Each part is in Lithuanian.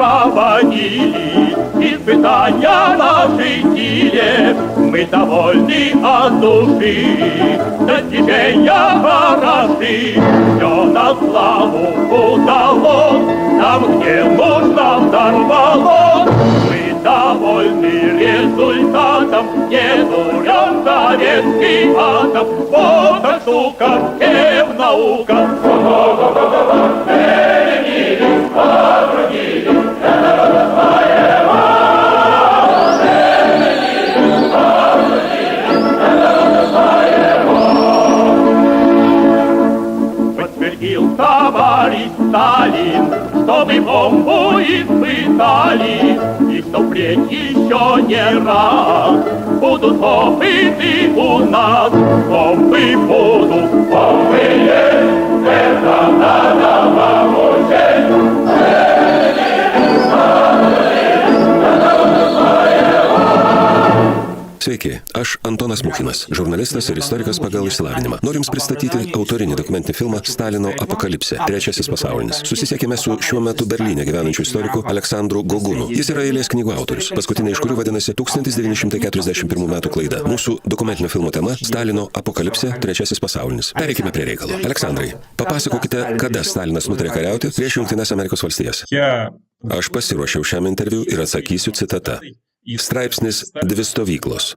проводили испытания нашей силе. Мы довольны от души, достижения хороши. Все на славу удалось, там, где нужно, взорвалось. Мы довольны результатом, не дурен советский атом. Вот так штука, наука. Перемирились, потрудились, это своего. Перемирились, потрудились, это своего. Подтвердил товарищ Сталин, что мы бомбу испытали, и что впредь еще не раз будут опыты у нас. Бомбы будут, бомбы есть, это надо вам учесть. Sveiki, aš Antonas Muchinas, žurnalistas ir istorikas pagal išsilavinimą. Noriu Jums pristatyti autorinį dokumentinį filmą Stalino apokalipsė – Trečiasis pasaulinis. Susisiekėme su šiuo metu Berlyne gyvenančiu istoriku Aleksandru Gogunu. Jis yra eilės knygų autorius, paskutinė iš kurių vadinasi 1941 metų klaida. Mūsų dokumentinio filmo tema – Stalino apokalipsė – Trečiasis pasaulinis. Pereikime prie reikalo. Aleksandrai, papasakokite, kada Stalinas nutarė kariauti prieš Jungtines Amerikos valstijas. Aš pasiruošiau šiam interviu ir atsakysiu citata. Straipsnis Dvi stovyklos.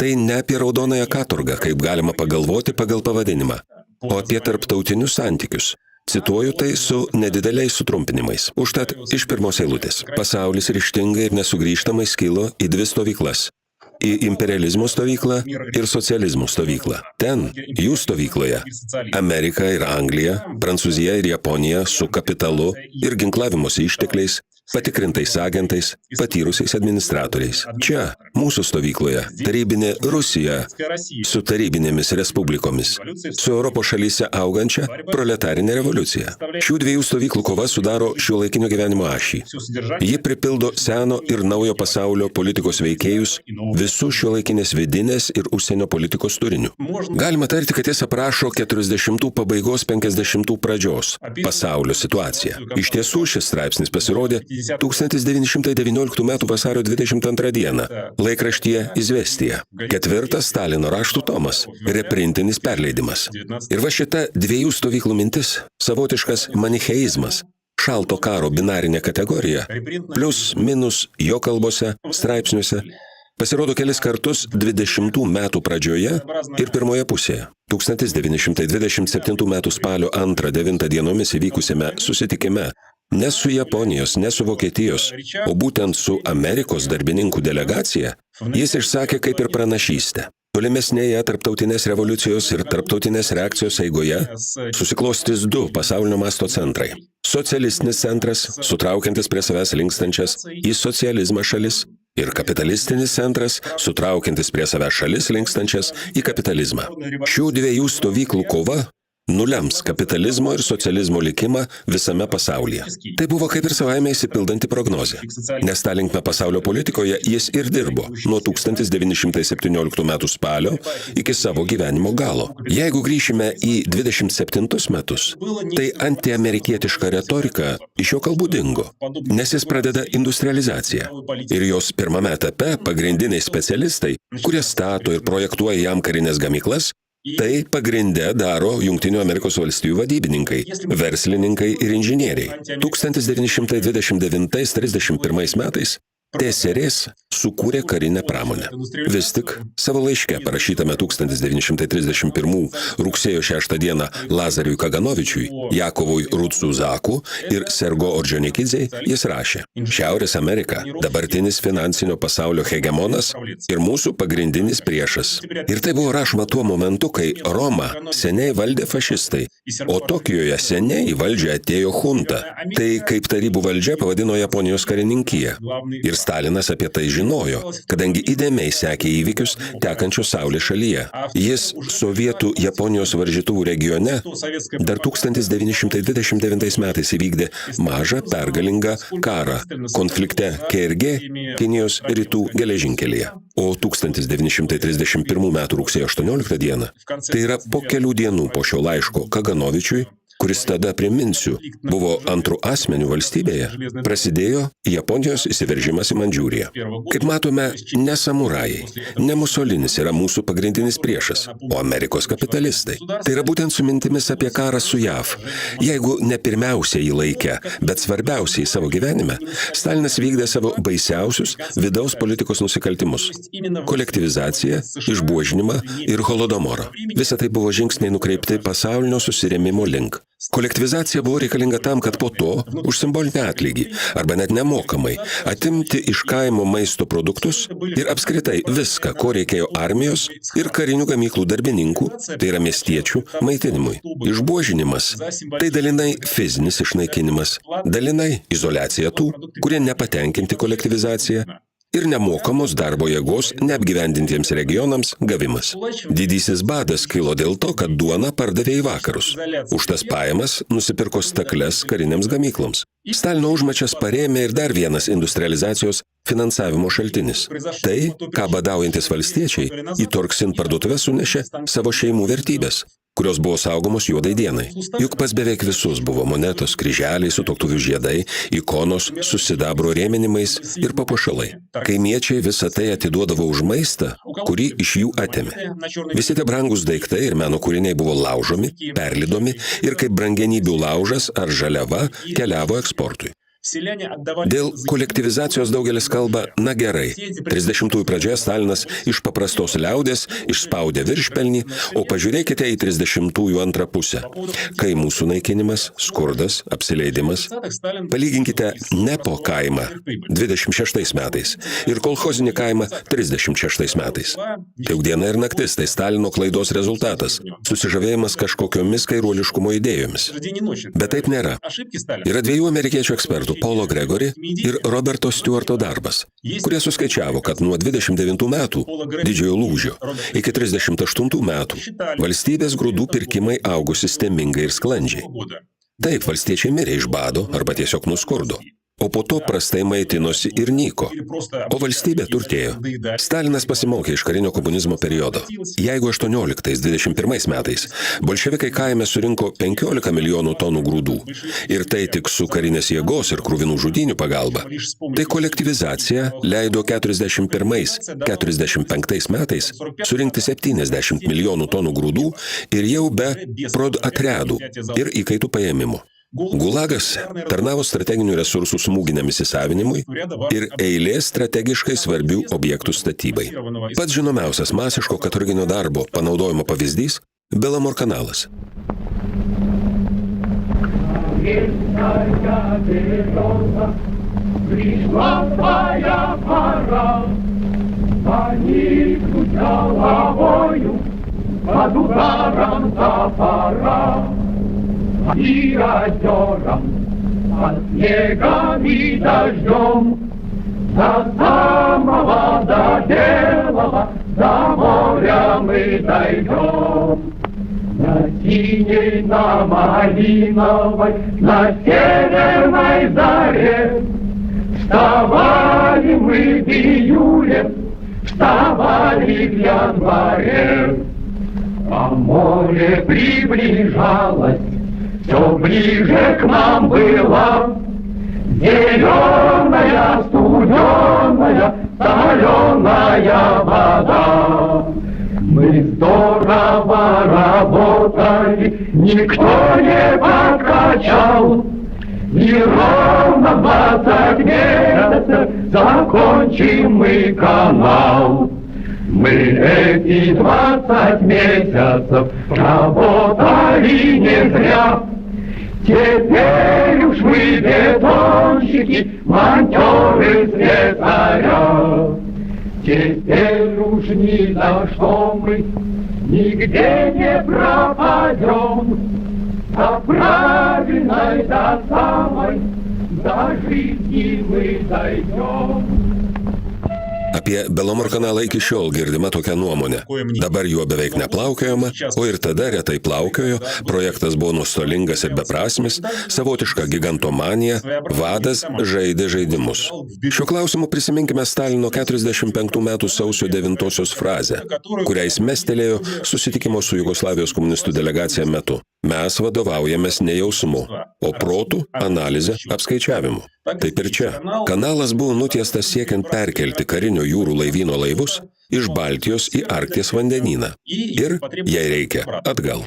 Tai ne apie raudonąją katorgą, kaip galima pagalvoti pagal pavadinimą, o apie tarptautinius santykius. Cituoju tai su nedideliais sutrumpinimais. Užtat iš pirmos eilutės. Pasaulis ryžtingai ir nesugrįžtamai skilo į dvi stovyklas. Į imperializmo stovyklą ir socializmo stovyklą. Ten, jų stovykloje, Amerika ir Anglija, Prancūzija ir Japonija su kapitalu ir ginklavimosi ištekliais, patikrintais agentais, patyrusiais administratoriais. Čia, mūsų stovykloje, tarybinė Rusija su tarybinėmis respublikomis, su Europos šalyse augančia proletarinė revoliucija. Šių dviejų stovyklų kova sudaro šiuolaikinio gyvenimo ašį. Ji pripildo seno ir naujo pasaulio politikos veikėjus visų šiuolaikinės vidinės ir užsienio politikos turinių. Galima tarti, kad jis aprašo 40 pabaigos 50 pradžios pasaulio situaciją. Iš tiesų šis straipsnis pasirodė 1919 m. vasario 22 dieną laikraštyje Izvestija. Ketvirtas Stalino raštų tomas, reprintinis perleidimas. Ir va šita dviejų stovyklų mintis, savotiškas manicheizmas, šalto karo binarinė kategorija, plius minus jo kalbose, straipsniuose, pasirodo kelis kartus 20 metų pradžioje ir pirmoje pusėje. 1927 m. spalio 2-9 dienomis įvykusiame susitikime ne su Japonijos, ne su Vokietijos, o būtent su Amerikos darbininkų delegacija, jis išsakė kaip ir pranašystę. Tolimesnėje tarptautinės revoliucijos ir tarptautinės reakcijos eigoje susiklostys du pasaulinio masto centrai. Socialistinis centras, sutraukiantis prie savęs linkstančias į socializmą šalis, ir kapitalistinis centras, sutraukiantis prie savęs šalis linkstančias į kapitalizmą. Šių dviejų stovyklų kova nulems kapitalizmo ir socializmo likimą visame pasaulyje. Tai buvo kaip ir savaime išsipildanti prognozė, nes tą linkmę pasaulio politikoje jis ir dirbo nuo 1917 metų spalio iki savo gyvenimo galo. Jeigu grįšime į 27 metus, tai antiamerikietiška retorika iš jo kalbų dingo, nes jis pradeda industrializaciją. Ir jos pirmame etape pagrindiniai specialistai, kurie stato ir projektuoja jam karinės gamyklas, tai pagrinde daro Jungtinių Amerikos valstijų vadybininkai, verslininkai ir inžinieriai. 1929-31 metais TSRS sukūrė karinę pramonę. Vis tik savo laiške parašytame 1931 rugsėjo 6 dieną Lazariui Kaganovičiui, Jakovui Rudsuzaku ir Sergo Ordžonikidze jis rašė: Šiaurės Amerika, dabartinis finansinio pasaulio hegemonas ir mūsų pagrindinis priešas. Ir tai buvo rašoma tuo momentu, kai Romą seniai valdė fašistai, o Tokijoje seniai į valdžią atėjo junta. Tai kaip tarybų valdžia pavadino Japonijos karininkiją. Ir Stalinas apie tai žinojo, kadangi įdėmiai sekė įvykius tekančios saulės šalyje. Jis sovietų Japonijos varžytuvų regione dar 1929 metais įvykdė mažą pergalingą karą konflikte KRG Kinijos rytų geležinkelyje. O 1931 m. rugsėjo 18 dieną, tai yra po kelių dienų po šio laiško Kaganovičiui, kuris tada, priminsiu, buvo antru asmeniu valstybėje, prasidėjo Japonijos įsiveržimas į Mandžiūriją. Kaip matome, ne samurajai, ne Musolinis yra mūsų pagrindinis priešas, o Amerikos kapitalistai. Tai yra būtent su mintimis apie karą su JAV. Jeigu ne pirmiausiai į laikę, bet svarbiausiai savo gyvenime, Stalinas vykdė savo baisiausius vidaus politikos nusikaltimus – kolektyvizaciją, išbuožinimą ir holodomorą. Visa tai buvo žingsniai nukreipti pasaulinio susirėmimo link. Kolektyvizacija buvo reikalinga tam, kad po to, už simbolinį atlygį, arba net nemokamai, atimti iš kaimo maisto produktus ir apskritai viską, ko reikėjo armijos ir karinių gamyklų darbininkų, tai yra miestiečių, maitinimui. Išbuožinimas – tai dalinai fizinis išnaikinimas, dalinai izoliacija tų, kurie nepatenkinti kolektyvizacija, ir nemokamos darbo jėgos neapgyvendintiems regionams gavimas. Didysis badas kilo dėl to, kad duoną pardavė į vakarus. Už tas pajamas nusipirko stakles karinėms gamykloms. Stalino užmačias parėmė ir dar vienas industrializacijos finansavimo šaltinis. Tai, ką badaujantis valstiečiai į Torksin parduotuvę sunešė savo šeimų vertybės, kurios buvo saugomos juodai dienai. Juk pas beveik visus buvo monetos, kryželiai, sutuoktuvių žiedai, ikonos su sidabro rėminimais ir papuošalai. Kaimiečiai visą tai atiduodavo už maistą, kurį iš jų atėmė. Visi tie brangus daiktai ir meno kūriniai buvo laužomi, perlydomi ir kaip brangenybių laužas ar žaliava keliavo eksportui. Dėl kolektyvizacijos daugelis kalba, na gerai, 30-ųjų pradžioje Stalinas iš paprastos liaudės išspaudė viršpelnį, o pažiūrėkite į 30-ųjų antrą pusę. Kaimų sunaikinimas, skurdas, apsileidimas. Palyginkite Nepo kaimą 26 metais ir kolchozinį kaimą 36 metais. Juk diena ir naktis tai Stalino klaidos rezultatas, susižavėjimas kažkokiomis kairuoliškumo idėjomis. Bet taip nėra. Yra dviejų amerikiečių ekspertų, Paulo Gregory ir Roberto Stewarto darbas, kurie suskaičiavo, kad nuo 29 metų didžiojo lūžio iki 38 metų valstybės grūdų pirkimai augo sistemingai ir sklandžiai. Taip, valstiečiai mirė iš bado arba tiesiog nuskurdo. O po to prastai maitinosi ir nyko. O valstybė turtėjo. Stalinas pasimokė iš karinio komunizmo periodo. Jeigu 18-21 metais bolševikai kaime surinko 15 milijonų tonų grūdų, ir tai tik su karinės jėgos ir kruvinų žudynių pagalba, tai kolektyvizacija leido 41-45 metais surinkti 70 milijonų tonų grūdų ir jau be prodatriadų ir įkaitų paėmimų. Gulagas tarnavo strateginių resursų smūginiam įsisavinimui ir eilės strategiškai svarbių objektų statybai. Pats žinomiausias masiško katorginio darbo panaudojimo pavyzdys – Belamor kanalas. И озером, под снегом и дождем, до самого, до белого, до моря мы дойдем. На синей, на малиновой, на северной заре вставали мы в июле, вставали в январе. А море приближалось, все ближе к нам было. Зеленая, студеная, соленая вода. Мы здорово работали, никто не подкачал. И ровно 20 месяцев закончим мы канал. Мы эти 20 месяцев работали не зря. Теперь уж мы бетонщики, монтёры, слесаря. Теперь уж ни за что мы нигде не пропадем. До правильной, до самой, до жизни мы дойдем. Apie Belamor kanalą iki šiol girdima tokia nuomonė. Dabar juo beveik neplaukiojama, o ir tada retai plaukiojo, projektas buvo nuostolingas ir beprasmis, savotiška gigantomanija, vadas žaidė žaidimus. Šiuo klausimu prisiminkime Stalino 45 metų sausio 9-osios frazę, kurią jis mestelėjo susitikimo su Jugoslavijos komunistų delegacija metu. Mes vadovaujamės ne jausmu, o protų, analizę, apskaičiavimu. Taip ir čia. Kanalas buvo nutiestas siekiant perkelti karinio jūrų laivyno laivus iš Baltijos į Arkties vandenyną. Ir, jei reikia, atgal.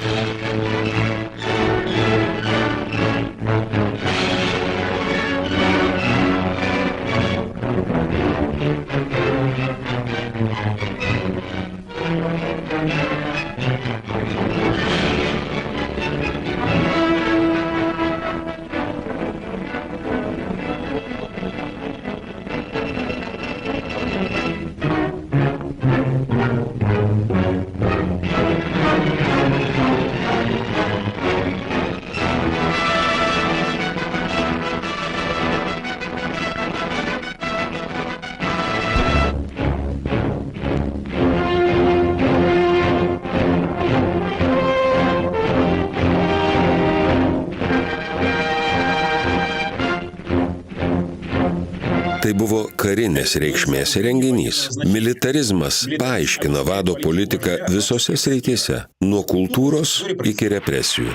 Tai buvo karinės reikšmės renginys. Militarizmas paaiškina vado politiką visose srityse, nuo kultūros iki represijų.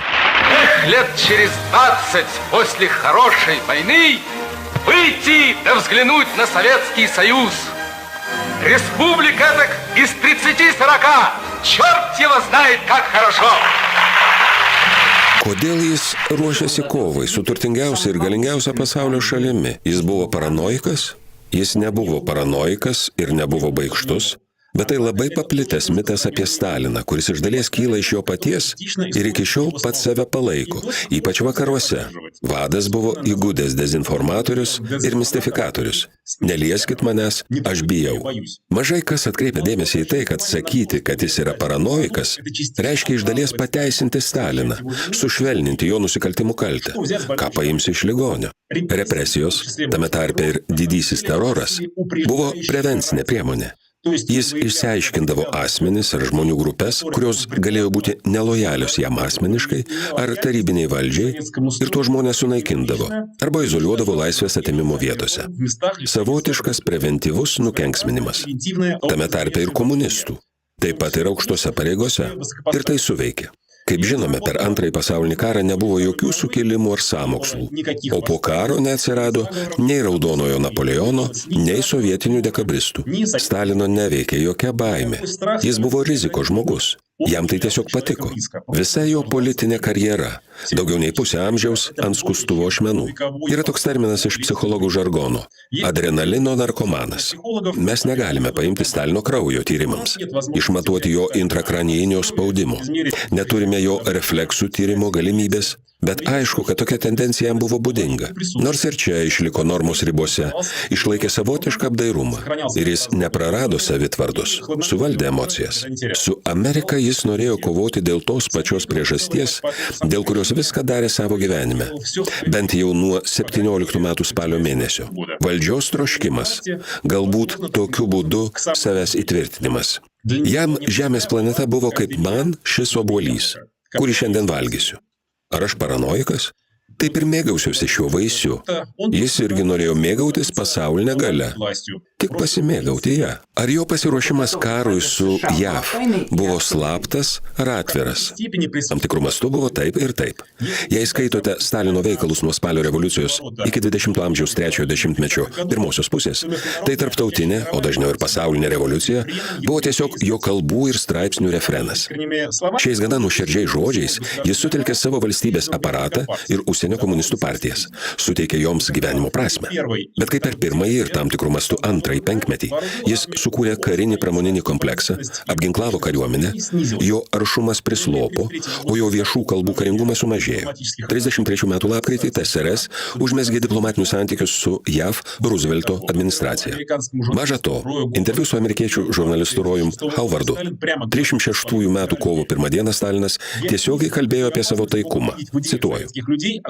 Лет через 20 после хорошей войны выйти да взглянуть на Советский Союз. Республика так из 30-40. Черт его знает, как хорошо. Kodėl jis ruošiasi kovai su turtingiausia ir galingiausia pasaulio šalimi? Jis buvo paranoikas? Jis nebuvo paranoikas ir nebuvo baikštus, bet tai labai paplitęs mitas apie Staliną, kuris iš dalies kyla iš jo paties ir iki šiol pats save palaiko, ypač vakaruose. Vadas buvo įgudęs dezinformatorius ir mistifikatorius. Nelieskit manęs, aš bijau. Mažai kas atkreipia dėmesį į tai, kad sakyti, kad jis yra paranoikas, reiškia iš dalies pateisinti Staliną, sušvelninti jo nusikaltimų kaltę. Ką paimsi iš ligonio? Represijos, tame tarpe ir didysis teroras, buvo prevencinė priemonė. Jis išsiaiškindavo asmenis ar žmonių grupės, kurios galėjo būti nelojalios jam asmeniškai ar tarybiniai valdžiai ir tuos žmonės sunaikindavo arba izoliuodavo laisvės atėmimo vietose. Savotiškas preventyvus nukenksminimas. Tame tarpe ir komunistų. Taip pat ir aukštose pareigose. Ir tai suveikė. Kaip žinome, per Antrąjį pasaulinį karą nebuvo jokių sukilimų ar sąmokslų, o po karo neatsirado nei Raudonojo Napoleono, nei sovietinių dekabristų. Stalino neveikė jokia baimė. Jis buvo rizikos žmogus. Jam tai tiesiog patiko. Visa jo politinė karjera, daugiau nei pusę amžiaus ant skustuvo ašmenų. Yra toks terminas iš psichologų žargono – adrenalino narkomanas. Mes negalime paimti Stalino kraujo tyrimams, išmatuoti jo intrakranijinio spaudimo. Neturime jo refleksų tyrimo galimybės, bet aišku, kad tokia tendencija jam buvo būdinga. Nors ir čia išliko normos ribose, išlaikė savotišką apdairumą ir jis neprarado savitvardos, suvaldė emocijas. Su Amerika jis norėjo kovoti dėl tos pačios priežasties, dėl kurios viską darė savo gyvenime. Bent jau nuo 17 metų spalio mėnesio. Valdžios troškimas, galbūt tokiu būdu savęs įtvirtinimas. Jam Žemės planeta buvo kaip man šis obuolys, kurį šiandien valgysiu. Ar aš paranoikas? Taip ir mėgausiuosi šiuo vaisiu. Jis irgi norėjo mėgautis pasaulinę galią. Tik pasimėgauti ją. Ar jo pasiruošimas karui su JAV buvo slaptas ar atviras? Tam tikrų mastų buvo taip ir taip. Jei skaitote Stalino veikalus nuo spalio revoliucijos iki 20 amžiaus 3-ojo dešimtmečio pirmosios pusės, tai tarptautinė, o dažniau ir pasaulinė revoliucija buvo tiesiog jo kalbų ir straipsnių refrenas. Šiais gana nuoširdžiais žodžiais jis sutelkė savo valstybės aparatą ir užsienio komunistų partijas, suteikė joms gyvenimo prasmę. Bet kaip per pirmąjį ir tam tikrų mastų antrąjį penkmetį, jis sukūrė karinį pramoninį kompleksą, apginklavo kariuomenę, jo aršumas prislopo, o jo viešų kalbų karingumas sumažėjo. 33 metų lapkritį TSRS užmezgė diplomatinius santykius su JAV Roosevelto administracija. Maža to, interviu su amerikiečių žurnalistu Rojum Howardu 36 metų kovo 1 dieną Stalinas tiesiogiai kalbėjo apie savo taikumą. Cituoju.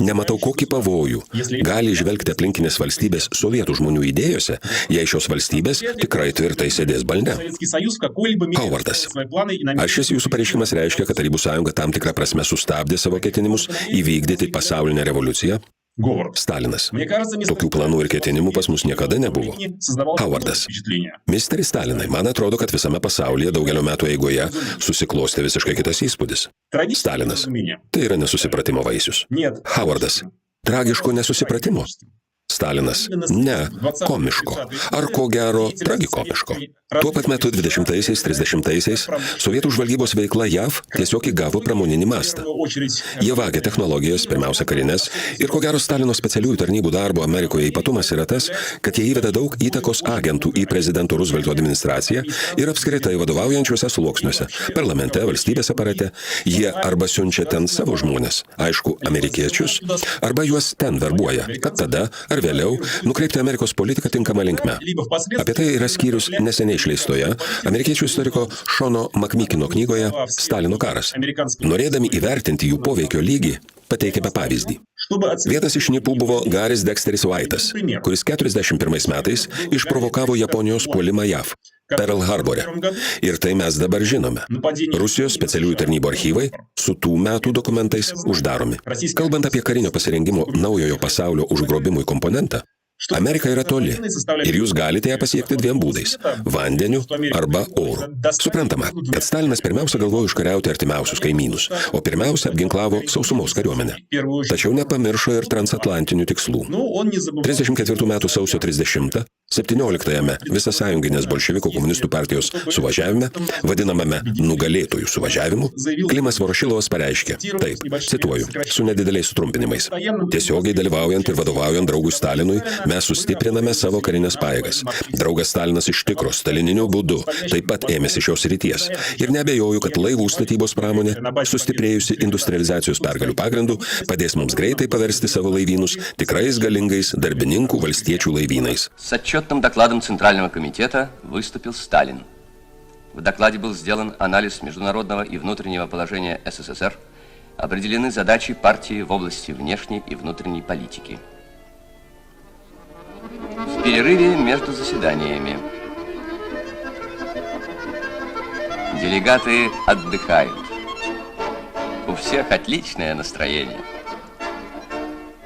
Nematau kokį pavojų gali įžvelgti aplinkinės valstybės sovietų žmonių idėjose, jei šios valstybės tikrai tvirtai sėdės balne. Howardas. Ar šis jūsų pareiškimas reiškia, kad Tarybų sąjunga tam tikrą prasme sustabdė savo ketinimus įvykdyti pasaulinę revoliuciją? Stalinas. Tokių planų ir ketinimų pas mus niekada nebuvo. Howardas. Misteris Stalinai, man atrodo, kad visame pasaulyje daugelio metų eigoje susiklostė visiškai kitas įspūdis. Stalinas. Tai yra nesusipratimo vaisius. Howardas. Tragiško nesusipratimo. Stalinas. Ne, komiško. Ar ko gero, tragikomiško. Tuo pat metu 20-aisiais, 30-aisiais sovietų žvalgybos veikla JAV tiesiog įgavo pramoninį mastą. Jie vagė technologijas, pirmiausia karinės, ir ko gero Stalino specialiųjų tarnybų darbo Amerikoje ypatumas yra tas, kad jie įveda daug įtakos agentų į prezidento Roosevelto administraciją ir apskritai vadovaujančiuose sluoksniuose, parlamente, valstybės aparate. Jie arba siunčia ten savo žmones, aišku, amerikiečius, arba juos ten verbuoja, kad tada ar vėliau nukreipti Amerikos politiką tinkamą linkme. Apie tai yra skyrius neseniai išleistoje amerikiečių istoriko Šono Makmikino knygoje Stalino karas. Norėdami įvertinti jų poveikio lygį, pateikėme pavyzdį. Vienas iš šnipų buvo Garis Dexteris White'as, kuris 41 metais išprovokavo Japonijos puolimą JAV, Pearl Harbore. Ir tai mes dabar žinome. Rusijos specialiųjų tarnybų archyvai su tų metų dokumentais uždaromi. Kalbant apie karinio pasirengimo naujojo pasaulio užgrobimui komponentą, Amerika yra toli ir jūs galite ją pasiekti dviem būdais – vandeniu arba oru. Suprantama, kad Stalinas pirmiausia galvojo užkariauti artimiausius kaimynus, o pirmiausia apginklavo sausumos kariuomenę. Tačiau nepamiršo ir transatlantinių tikslų. 34 metų sausio 30, 17-ame visasąjunginės bolševikų komunistų partijos suvažiavime, vadinamame nugalėtojų suvažiavimu, Klimas Vorošilovas pareiškė, taip, cituoju, su nedideliais sutrumpinimais. Tiesiogiai dalyvaujant ir vadovaujant draugui Stalinui, mes sustipriname savo karinės pajėgas. Draugas Stalinas iš tikro stalininiu būdu taip pat ėmėsi šios srities. Ir neabejoju, kad laivų statybos pramonė, sustiprėjusi industrializacijos pergalių pagrindų, padės mums greitai paversti savo laivynus tikrais galingais darbininkų valstiečių laivynais. С отчетным докладом Центрального комитета выступил Сталин. В докладе был сделан анализ международного и внутреннего положения СССР, определены задачи партии в области внешней и внутренней политики. В перерыве между заседаниями делегаты отдыхают. У всех отличное настроение.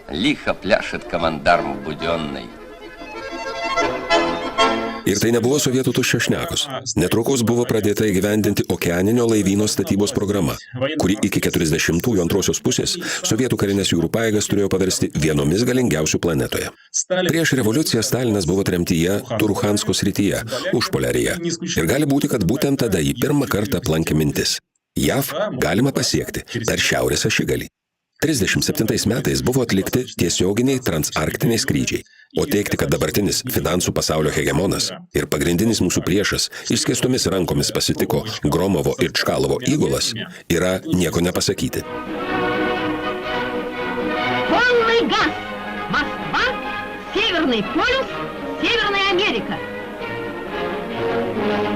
Лихо пляшет командарм буденный. Ir tai nebuvo sovietų tuščios šnekos. Netrukus buvo pradėta įgyvendinti okeaninio laivyno statybos programa, kuri iki 40-ųjų antrosios pusės sovietų karinės jūrų pajėgas turėjo paversti vienomis galingiausių planetoje. Prieš revoliuciją Stalinas buvo tremtyje Turuchansko srityje, Užpoliaryje. Ir gali būti, kad būtent tada jį pirmą kartą aplankė mintis. JAV galima pasiekti per šiaurės ašigalį. 37 metais buvo atlikti tiesioginiai transarktiniai skrydžiai, o teikti, kad dabartinis finansų pasaulio hegemonas ir pagrindinis mūsų priešas išskėstomis rankomis pasitiko Gromovo ir Čkalovo įgulas, yra nieko nepasakyti. Полный газ! Москва, Северный полюс, Северная Америка.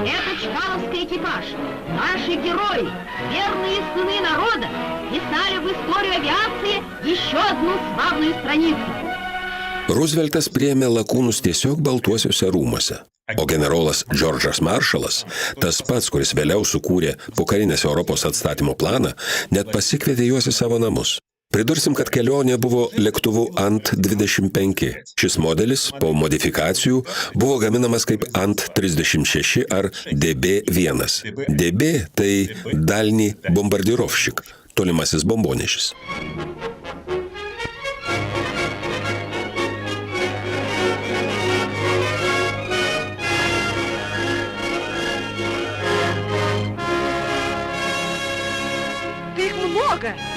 Это чкаловский экипаж. Наши герои, верные сыны народа, писали в историю авиации еще одну славную страницу. Rooseveltas priėmė lakūnus tiesiog baltuosiuose rūmuose. O generolas Džordžas Maršalas, tas pats, kuris vėliau sukūrė pokarinės Europos atstatymo planą, net pasikvietė juos į savo namus. Pridursim, kad kelionė buvo lėktuvu Ant-25. Šis modelis po modifikacijų buvo gaminamas kaip Ant-36 ar DB-1. DB tai Dalny bombardirovščik, tolimasis bombonešis.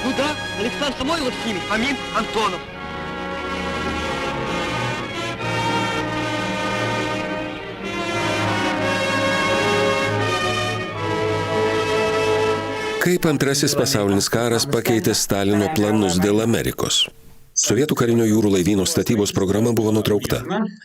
Ну да, Александр Самойлов с ними, Фомин, Антонов. Kaip antrasis pasaulinis karas pakeitė Stalino planus dėl Amerikos? Sovietų karinio jūrų laivyno statybos programa buvo nutraukta.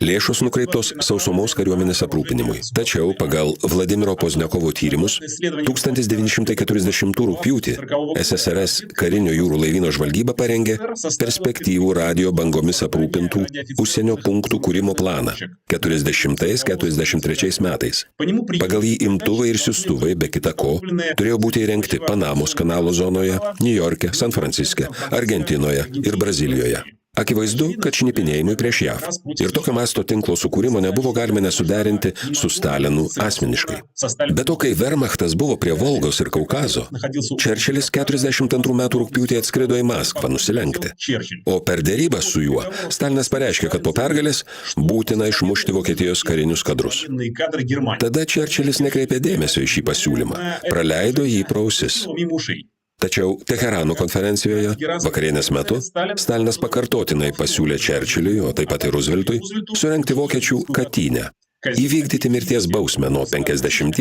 Lėšos nukreiptos sausumos kariuomenės aprūpinimui. Tačiau pagal Vladimiro Pozniakovo tyrimus 1940 rugpjūtį SSRS karinio jūrų laivyno žvalgyba parengė perspektyvų radio bangomis aprūpintų užsienio punktų kūrimo planą 40-43 metais. Pagal jį imtuvai ir siųstuvai, be kita ko, turėjo būti įrengti Panamos kanalo zonoje, Niujorke, San Franciske, Argentinoje ir Brazilijoje. Akivaizdu, kad šnipinėjimui prieš JAV. Ir tokio masto tinklo sukūrimo nebuvo galima nesuderinti su Stalinu asmeniškai. Be to, kai Wehrmachtas buvo prie Volgos ir Kaukazo, Čerčilis 42 metų rugpjūtį atskrido į Maskvą nusilenkti. O per dėrybą su juo Stalinas pareiškė, kad po pergalės būtina išmušti Vokietijos karinius kadrus. Tada Čerčilis nekreipė dėmesio į šį pasiūlymą, praleido jį pro ausis. Tačiau Teherano konferencijoje vakarienės metu Stalinas pakartotinai pasiūlė Čerčiliui, o taip pat ir Rooseveltui, surengti vokiečių katynę, įvykdyti mirties bausmę nuo 50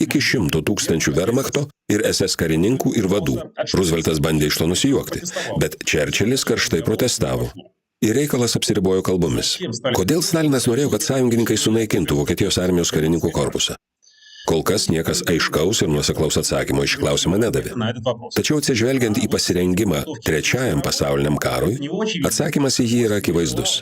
iki 100 tūkstančių Wehrmachto ir SS karininkų ir vadų. Rooseveltas bandė iš to nusijuokti, bet Čerčilis karštai protestavo. Ir reikalas apsiribojo kalbomis. Kodėl Stalinas norėjo, kad sąjungininkai sunaikintų Vokietijos armijos karininkų korpusą? Kol kas niekas aiškaus ir nuoseklaus atsakymo į šį klausimą nedavė. Tačiau atsižvelgiant į pasirengimą Trečiajam pasauliniam karui, atsakymas į jį yra akivaizdus.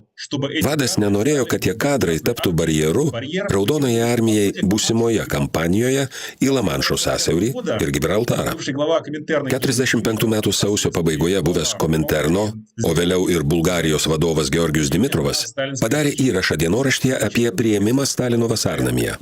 Vadas nenorėjo, kad tie kadrai taptų barjeru Raudonajai armijai būsimoje kampanijoje į Lamanšo sąsiaurį ir Gibraltarą. 45 metų sausio pabaigoje buvęs Kominterno, o vėliau ir Bulgarijos vadovas Georgijus Dimitrovas padarė įrašą dienoraštyje apie priėmimą Stalino vasarnamyje.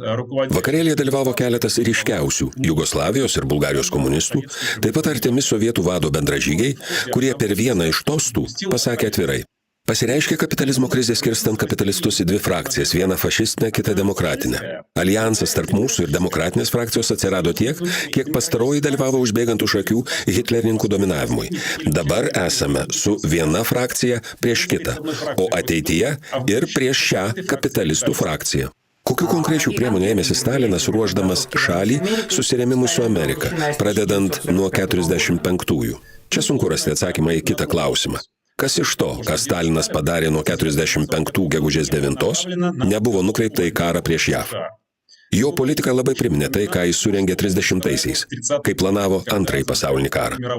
Vakarėlyje dalyvavo keletas ryškiausių Jugoslavijos ir Bulgarijos komunistų, taip pat artimi sovietų vado bendražygiai, kurie per vieną iš tostų pasakė atvirai. Pasireiškė kapitalizmo krizė skirstant kapitalistus į dvi frakcijas, vieną fašistinę, kitą demokratinę. Alijansas tarp mūsų ir demokratinės frakcijos atsirado tiek, kiek pastaroji dalyvavo užbėgant už akių hitlerininkų dominavimui. Dabar esame su viena frakcija prieš kitą, o ateityje ir prieš šią kapitalistų frakciją. Kokių konkrečių priemonių ėmėsi Stalinas ruošdamas šalį susirėmimui su Amerika, pradedant nuo 45-ųjų? Čia sunku rasti atsakymą į kitą klausimą. Kas iš to, ką Stalinas padarė nuo 45 gegužės 9, nebuvo nukreipta į karą prieš JAV? Jo politika labai priminė tai, ką jis surengė 30-aisiais, kai planavo antrąjį pasaulinį karą.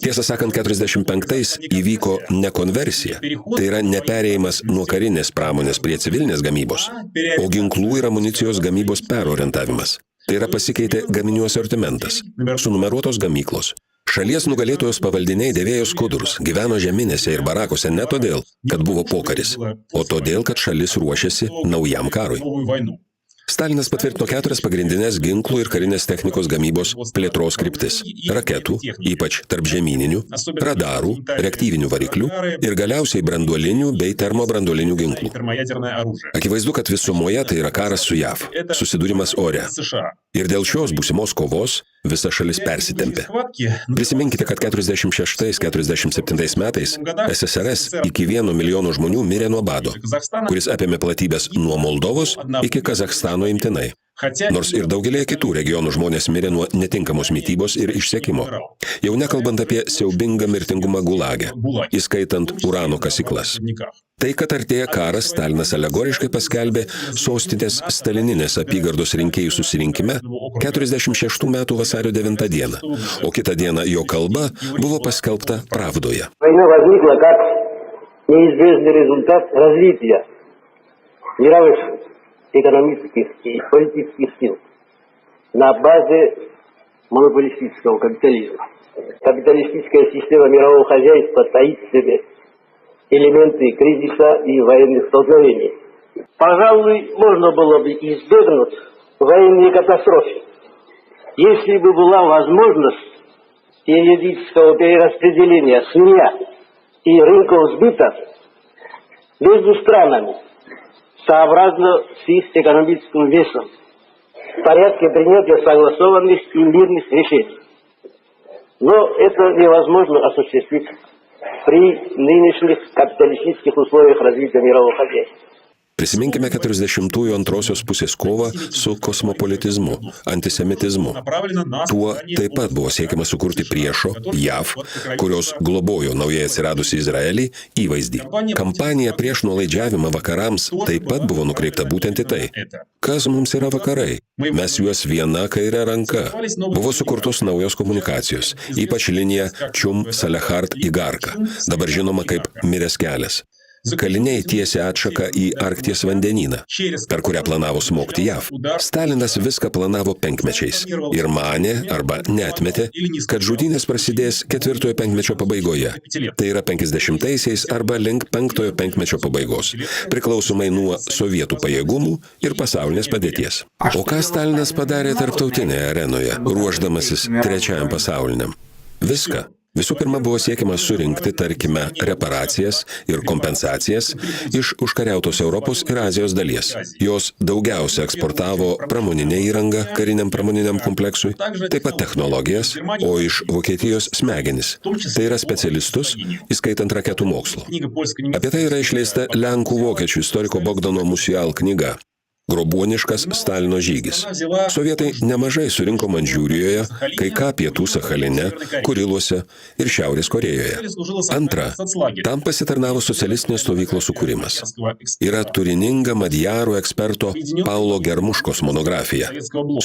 Tiesą sakant, 45-ais įvyko ne konversija, tai yra neperėjimas nuo karinės pramonės prie civilinės gamybos, o ginklų ir amunicijos gamybos perorientavimas. Tai yra pasikeitė gaminių asortimentas, sunumeruotos gamyklos. Šalies nugalėtojos pavaldiniai dėvėjo skudurus, gyveno žeminėse ir barakose ne todėl, kad buvo pokaris, o todėl, kad šalis ruošėsi naujam karui. Stalinas patvirtino 4 pagrindinės ginklų ir karinės technikos gamybos plėtros kryptis – raketų, ypač tarpžemyninių, radarų, reaktyvinių variklių ir galiausiai branduolinių bei termobranduolinių ginklų. Akivaizdu, kad visumoje tai yra karas su JAV, susidūrimas ore. Ir dėl šios būsimos kovos visa šalis persitempė. Prisiminkite, kad 46-47 metais SSRS iki 1 milijono žmonių mirė nuo bado, kuris apėmė platybės nuo Moldovos iki Kazachstano imtinai. Nors ir daugelėje kitų regionų žmonės mirė nuo netinkamos mitybos ir išsekimo. Jau nekalbant apie siaubingą mirtingumą Gulage, įskaitant urano kasyklas. Tai, kad artėja karas, Stalinas alegoriškai paskelbė sostinės stalininės apygardos rinkėjų susirinkime 46 metų vasario 9 dieną, o kitą dieną jo kalba buvo paskelbta Pravdoje. Война возникла как неизбежный результат развития мировых экономических и политических сил на базе монополистического капитализма. Капиталистическая система мирового хозяйства таит в себе элементы кризиса и военных столкновений. Пожалуй, можно было бы избегнуть военной катастрофы, если бы была возможность периодического перераспределения сырья и рынков сбыта между странами, сообразно с их экономическим весом, в порядке принятия согласованных и мирных решений. Но это невозможно осуществить при нынешних капиталистических условиях развития мирового хозяйства. Prisiminkime 40-ųjų antrosios pusės kovą su kosmopolitizmu, antisemitizmu. Tuo taip pat buvo siekiama sukurti priešo, JAV, kurios globojo naujai atsiradusi Izraelį, įvaizdį. Kampanija prieš nuolaidžiavimą vakarams taip pat buvo nukreipta būtent į tai. Kas mums yra vakarai? Mes juos viena kairė ranka. Buvo sukurtos naujos komunikacijos, ypač linija Čum Salehard Igarka, dabar žinoma kaip Miręs kelias. Kaliniai tiesė atšaką į Arkties vandenyną, per kurią planavo smogti JAV. Stalinas viską planavo penkmečiais ir manė arba neatmetė, kad žudynės prasidės 4-ojo penkmečio pabaigoje. Tai yra 50-aisiais arba link 5-ojo penkmečio pabaigos, priklausomai nuo sovietų pajėgumų ir pasaulinės padėties. O ką Stalinas padarė tarptautinėje arenoje, ruošdamasis trečiajam pasauliniam? Viską. Visų pirma, buvo siekiama surinkti, tarkime, reparacijas ir kompensacijas iš užkariautos Europos ir Azijos dalies. Jos daugiausia eksportavo pramoninę įrangą kariniam pramoniniam kompleksui, taip pat technologijas, o iš Vokietijos smegenis. Tai yra specialistus, įskaitant raketų mokslo. Apie tai yra išleista lenkų vokiečių istoriko Bogdano Musial knyga Grobuoniškas Stalino žygis. Sovietai nemažai surinko Mandžiūrijoje, kai ką pietų Sachaline, Kuriluose ir Šiaurės Korėjoje. Antra, tam pasitarnavo socialistinės stovyklos sukūrimas. Yra turininga Madjaro eksperto Paulo Germuškos monografija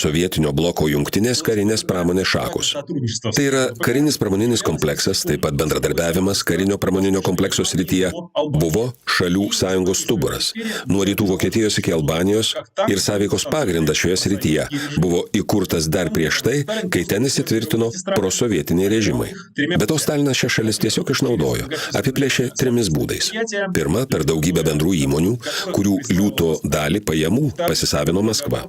Sovietinio bloko jungtinės karinės pramonės šakos. Tai yra karinis pramoninis kompleksas, taip pat bendradarbiavimas karinio pramoninio komplekso srityje buvo šalių sąjungos stuburas. Nuo rytų Vokietijos iki Albanijos ir sąveikos pagrindas šioje srityje buvo įkurtas dar prieš tai, kai ten įsitvirtino prosovietiniai režimai. Be to Stalinas šią šalis tiesiog išnaudojo, apiplėšė 3 būdais. Pirma, per daugybę bendrų įmonių, kurių liūto dalį pajamų pasisavino Maskva.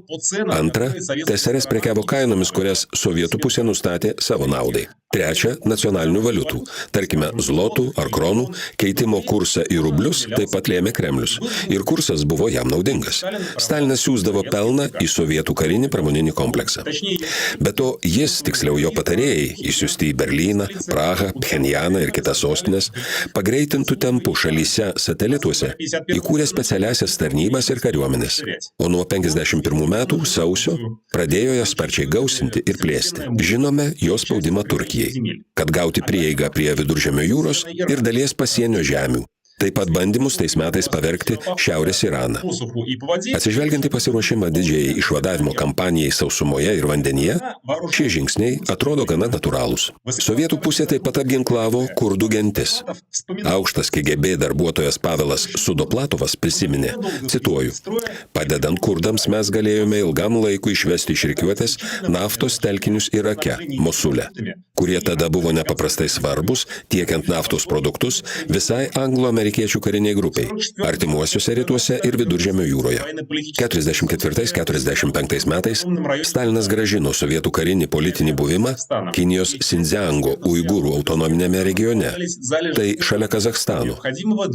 Antra, TSRS prekiavo kainomis, kurias sovietų pusė nustatė savo naudai. Trečia, nacionalinių valiutų, tarkime, zlotų ar kronų, keitimo kursą į rublius taip pat lėmė Kremlius. Ir kursas buvo jam naudingas. Stalinas siųsdavo pelną į sovietų karinį pramoninį kompleksą. Be to, jis, tiksliau jo patarėjai, išsiųsti į Berlyną, Prahą, Pchenjaną ir kitas sostinės, pagreitintų tempų šalyse satelituose, įkūrė specialiasias tarnybas ir kariuomenės. O nuo 51 metų sausio pradėjo jas sparčiai gausinti ir plėsti. Žinome jo spaudimą Turkijai, kad gauti prieigą prie Viduržemio jūros ir dalies pasienio žemių. Taip pat bandymus tais metais pavergti Šiaurės Iraną. Atsižvelgiant į pasiruošimą didžiajai išvadavimo kampanijai sausumoje ir vandenyje, šie žingsniai atrodo gana natūralūs. Sovietų pusė taip pat apginklavo kurdų gentis. Aukštas KGB darbuotojas Pavelas Sudoplatovas prisiminė, cituoju, padedant kurdams mes galėjome ilgam laikui išvesti iš rikiuotės naftos telkinius Irake, Mosule, kurie tada buvo nepaprastai svarbus, tiekiant naftos produktus visai anglo-amerikiečių kariniai grupiai, artimuosiuose rytuose ir Viduržemio jūroje. 44-45 metais Stalinas grąžino sovietų karinį politinį buvimą Kinijos Sindziango uigūrų autonominėme regione, tai šalia Kazachstano.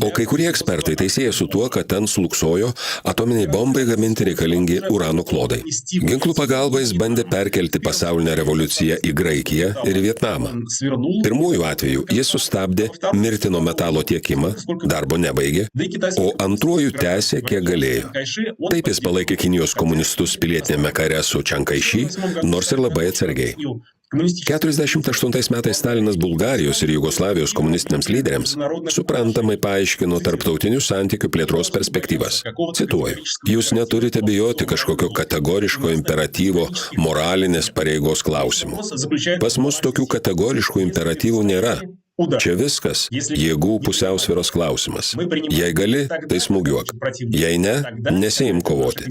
O kai kurie ekspertai tai sieja su tuo, kad ten slūksojo atominiai bombai gaminti reikalingi urano klodai. Ginklų pagalba jis bandė perkelti pasaulinę revoliuciją į Graikiją ir Vietnamą. Pirmųjų atveju jis sustabdė mirtino metalo tiekimą, darbo nebaigė, o antruoju tęsė, kiek galėjo. Taip jis palaikė Kinijos komunistus pilietinėme kare su Čiang Kai-ši, nors ir labai atsargiai. 48 metais Stalinas Bulgarijos ir Jugoslavijos komunistiniams lyderiams suprantamai paaiškino tarptautinių santykių plėtros perspektyvas. Cituoju, jūs neturite bijoti kažkokio kategoriško imperatyvo moralinės pareigos klausimų. Pas mus tokių kategoriškų imperatyvų nėra. Čia viskas jėgų pusiausvyros klausimas. Jei gali, tai smūgiuok. Jei ne, nesiimk kovoti.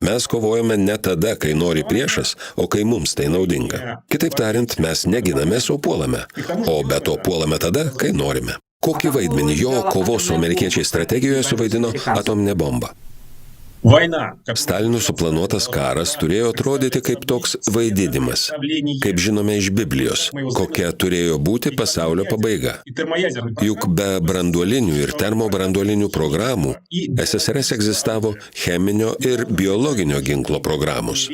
Mes kovojame ne tada, kai nori priešas, o kai mums tai naudinga. Kitaip tariant, mes neginamės, o puolame. O be to puolame tada, kai norime. Kokį vaidmenį jo kovos su amerikiečiais strategijoje suvaidino atominė bomba? Stalino suplanuotas karas turėjo atrodyti kaip toks vaidinimas, kaip žinome iš Biblijos, kokia turėjo būti pasaulio pabaiga. Juk be branduolinių ir termobranduolinių programų SSRS egzistavo cheminio ir biologinio ginklo programos.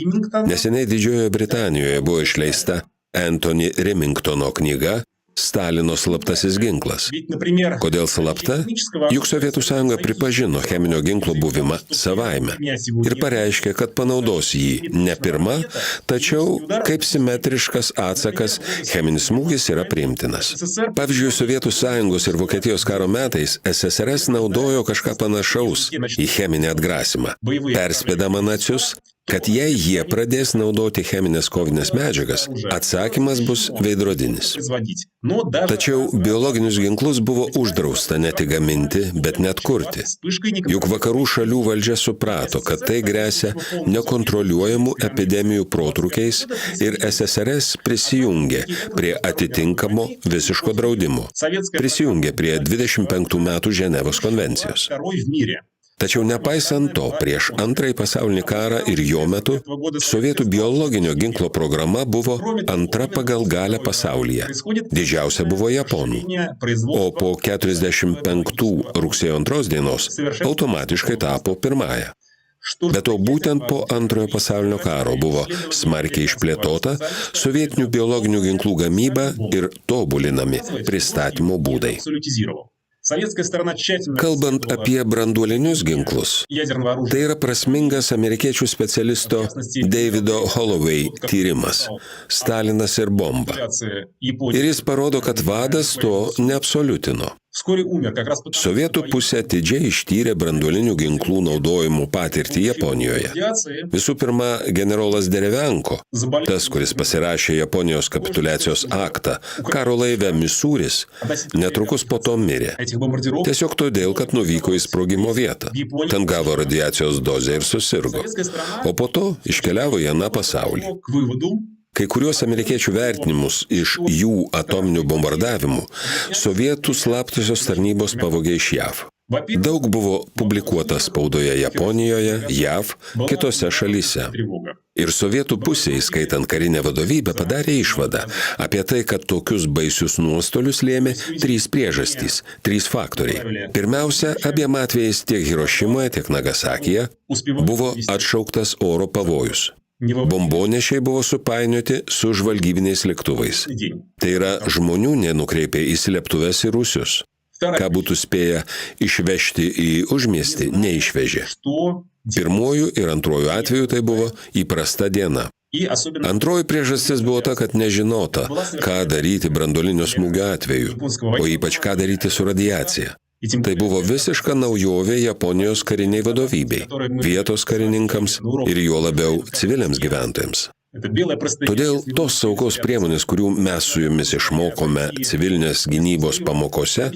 Neseniai Didžiojoje Britanijoje buvo išleista Anthony Remingtono knyga Stalino slaptasis ginklas. Kodėl slapta? Juk Sovietų sąjunga pripažino cheminio ginklo buvimą savaime ir pareiškė, kad panaudos jį ne pirma, tačiau kaip simetriškas atsakas cheminis smūgis yra priimtinas. Pavyzdžiui, Sovietų sąjungos ir Vokietijos karo metais SSRS naudojo kažką panašaus į cheminį atgrasymą, perspėdama nacius kad jei jie pradės naudoti cheminės kovinės medžiagas, atsakymas bus veidrodinis. Tačiau biologinius ginklus buvo uždrausta ne tik gaminti, bet net kurti. Juk vakarų šalių valdžia suprato, kad tai gresia nekontroliuojamų epidemijų protrukiais ir SSRS prisijungė prie atitinkamo visiško draudimo. Prisijungė prie 25 metų Ženevos konvencijos. Tačiau nepaisant to, prieš Antrąjį pasaulinį karą ir jo metu, sovietų biologinio ginklo programa buvo antra pagal galę pasaulyje. Didžiausia buvo japonų. O po 45 rugsėjo 2 dienos automatiškai tapo pirmąja. Bet to būtent po Antrojo pasaulinio karo buvo smarkiai išplėtota sovietinių biologinių ginklų gamyba ir tobulinami pristatymo būdai. Kalbant apie branduolinius ginklus, tai yra prasmingas amerikiečių specialisto Davido Holloway tyrimas "Stalinas ir bomba". Ir jis parodo, kad vadas to neabsoliutino. Sovietų pusė atidžiai ištyrė branduolinių ginklų naudojimų patirtį Japonijoje. Visų pirma, generolas Derevenko, tas, kuris pasirašė Japonijos kapituliacijos aktą, karo laive Misūris, netrukus po to mirė. Tiesiog todėl, kad nuvyko į sprogimo vietą. Ten gavo radiacijos dozę ir susirgo. O po to iškeliavo į aną pasaulį. Kai kuriuos amerikiečių vertinimus iš jų atominių bombardavimų sovietų slaptosios tarnybos pavogė iš JAV. Daug buvo publikuota spaudoje Japonijoje, JAV, kitose šalyse. Ir sovietų pusė, įskaitant karinę vadovybę, padarė išvadą apie tai, kad tokius baisius nuostolius lėmė 3 priežastys, 3 faktoriai. Pirmiausia, abiem atvejais tiek Hirošimoje, tiek Nagasakyje buvo atšauktas oro pavojus. Bombonešiai buvo supainioti su žvalgybiniais lėktuvais. Tai yra, žmonių nenukreipė į slėptuves į Rusius. Ką būtų spėję išvežti į užmiestį, neišvežė. Pirmuoju ir antruoju atveju tai buvo įprasta diena. Antroji priežastis buvo ta, kad nežinota, ką daryti branduolinio smūgio atveju, o ypač ką daryti su radiacija. Tai buvo visiška naujovė Japonijos kariniai vadovybei, vietos karininkams ir juo labiau civiliams gyventojams. Todėl tos saugos priemonės, kurių mes su jumis išmokome civilinės gynybos pamokose,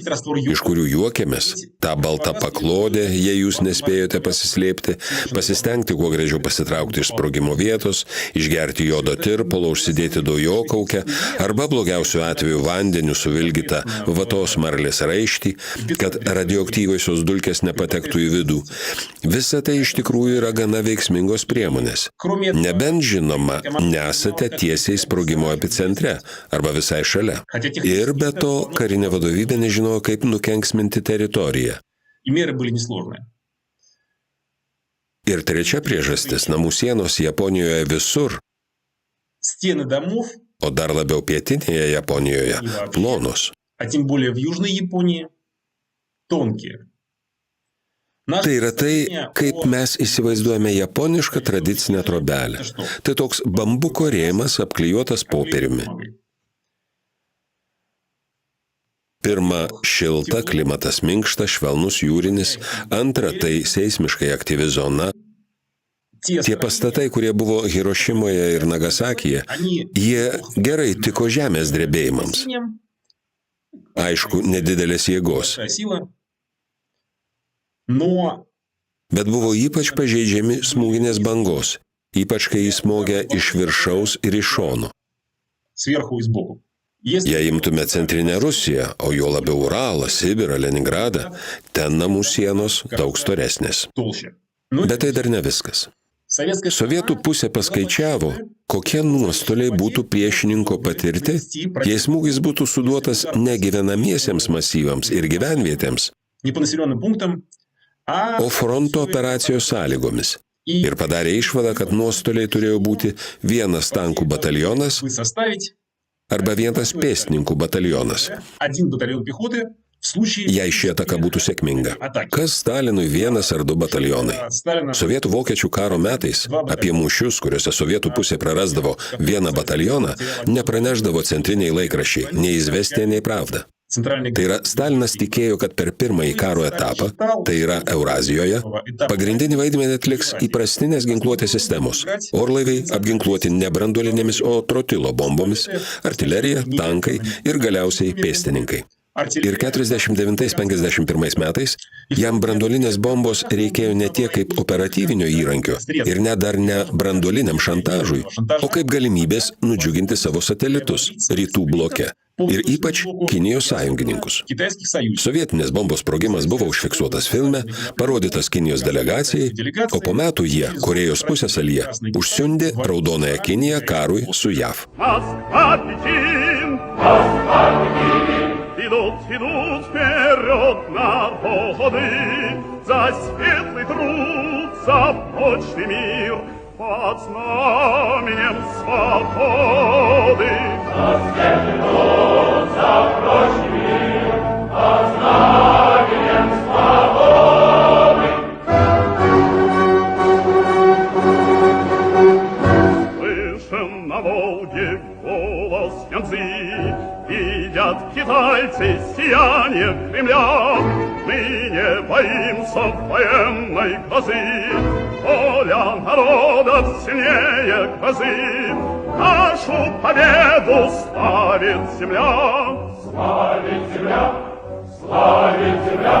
iš kurių juokėmės, tą baltą paklodę, jei jūs nespėjote pasislėpti, pasistengti kuo greičiau pasitraukti iš sprogimo vietos, išgerti jodo tirpalo, užsidėti dujokaukę, arba blogiausiu atveju vandeniu suvilgytą vatos marlės raištį, kad radioaktyviosios dulkės nepatektų į vidų. Visa tai iš tikrųjų yra gana veiksmingos priemonės. Nebent žinoma, nesate tiesiai sprogimo epicentre arba visai šalia. Ir be to, karinė vadovybė nežinojo, kaip nukenksminti teritoriją. Ir trečia priežastis – namų sienos Japonijoje visur, o dar labiau pietinėje Japonijoje – plonos. Tai yra tai, kaip mes įsivaizduojame japonišką tradicinę trobelę. Tai toks bambuko rėmas apklijuotas popieriumi. Pirma, šilta, klimatas minkštas, švelnus jūrinis. Antra, tai seismiškai aktyvi zona. Tie pastatai, kurie buvo Hirošimoje ir Nagasakyje, jie gerai tiko žemės drebėjimams. Aišku, nedidelės jėgos. Bet buvo ypač pažeidžiami smūginės bangos, ypač kai jis smogė iš viršaus ir iš šono. Jei imtume centrinę Rusiją, o jo labiau Uralą, Sibirą, Leningradą, ten namų sienos daug storesnės. Bet tai dar ne viskas. Sovietų pusė paskaičiavo, kokie nuostoliai būtų priešininko patirti, jei smūgis būtų suduotas ne gyvenamiesiems masyvams ir gyvenvietėms, o fronto operacijos sąlygomis. Ir padarė išvadą, kad nuostoliai turėjo būti 1 tankų batalionas arba 1 pėstininkų batalionas, jei ši ataka būtų sėkminga. Kas Stalinui 1 ar 2 batalionai? Sovietų vokiečių karo metais apie mūšius, kuriuose sovietų pusė prarasdavo 1 batalioną, nepraneždavo centriniai laikraščiai, nei Izvestija, nei Pravda. Tai yra, Stalinas tikėjo, kad per pirmąjį karo etapą, tai yra Eurazijoje, pagrindinį vaidmenį atliks įprastinės ginkluotės sistemos. Orlaiviai apginkluoti ne branduolinėmis, o trotilo bombomis, artilerija, tankai ir galiausiai pėstininkai. Ir 49-51 metais jam branduolinės bombos reikėjo ne tiek kaip operatyvinio įrankio ir net dar ne branduoliniam šantažui, o kaip galimybės nudžiuginti savo satelitus rytų bloke. Ir ypač Kinijos sąjungininkus. Sovietinės bombos sprogimas buvo užfiksuotas filme, parodytas Kinijos delegacijai, o po metų jie, Korėjos pusiasalyje, užsiundė Raudonąją Kiniją karui su JAV. Идут вперед народы, за светлый труд, за прочный мир, под знаменем свободы. За светлый труд, за прочный мир, под знаменем свободы. Слышим на Волге голос Янцзы, видят китайцы сияние Кремля. Мы не боимся военной грозы, воля народов сильнее грозы. Нашу победу славит земля. Славит земля, славит земля.